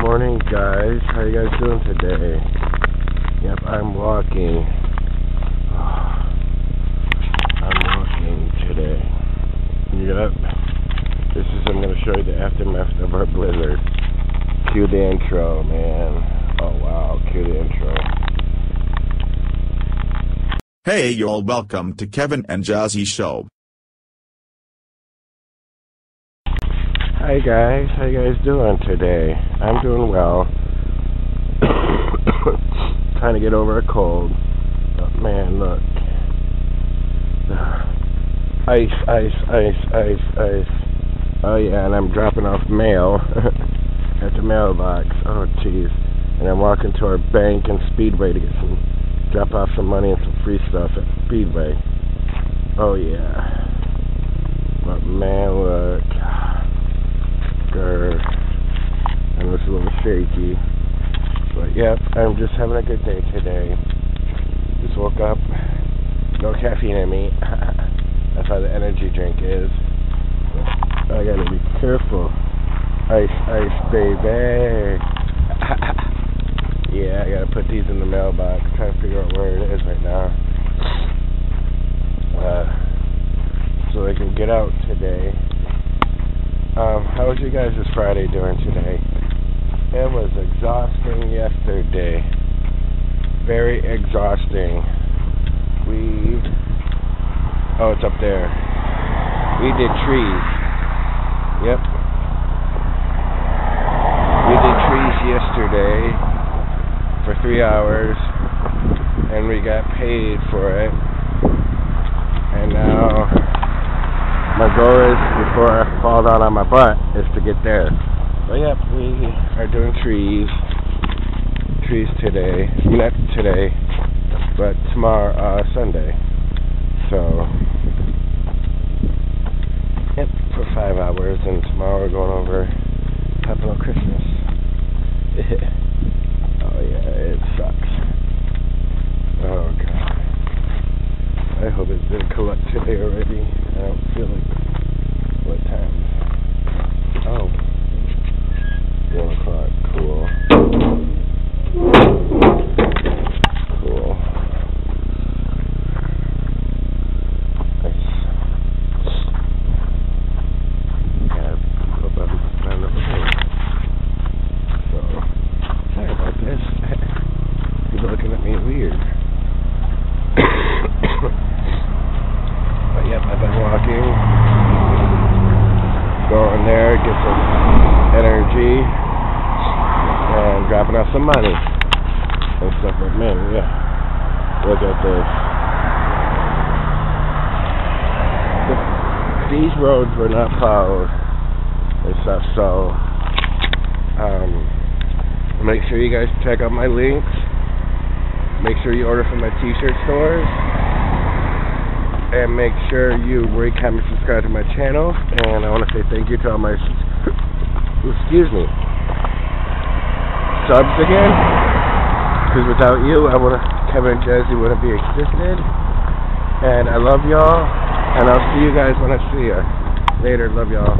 morning, guys. How you guys doing today? Yep, I'm walking. I'm walking today. Yep. I'm going to show you the aftermath of our blizzard. Cue the intro, man. Oh, wow. Cue the intro. Hey, y'all, welcome to Kevin and Jazzy Show. Hi, guys. How you guys doing today? I'm doing well. Trying to get over a cold. Oh, man, look. Ice. Oh, yeah, and I'm dropping off mail at the mailbox. Oh, jeez. And I'm walking to our bank and Speedway to drop off some money and some free stuff at Speedway. Oh, yeah. But, man, look. And it's a little shaky. But, yep, I'm just having a good day today. Just woke up. No caffeine in me. That's how the energy drink is. I gotta be careful. Ice, baby. Yeah, I gotta put these in the mailbox. Trying to figure out where it is right now. So I can get out today. How was you guys this Friday doing today? It was exhausting yesterday. Very exhausting. Oh, it's up there. We did trees. Yep. We did trees yesterday for 3 hours, and we got paid for it. And now my goal is, before I fall down on my butt, is to get there. But yep, we are doing trees today. Not today, but tomorrow, Sunday. So, yep, for 5 hours, and tomorrow we're going over Papillon Christmas. Oh yeah, it sucks. Oh god. I hope it's been collect today already. I don't feel like... What time? Oh. 1 o'clock. Cool. Cool. Nice. Yeah, hope I'm not over here. So, sorry about this. People looking at me weird. But yep, I've been walking, going there, get some energy, and dropping off some money and stuff. But man, yeah, look at this. These roads were not plowed and stuff, so make sure you guys check out my links. Make sure you order from my t-shirt stores. And make sure you rate, comment, subscribe to my channel. And I want to say thank you to all my, excuse me, subs again. Because without you, Kevin and Jazzy wouldn't be existed. And I love y'all. And I'll see you guys when I see you. Later, love y'all.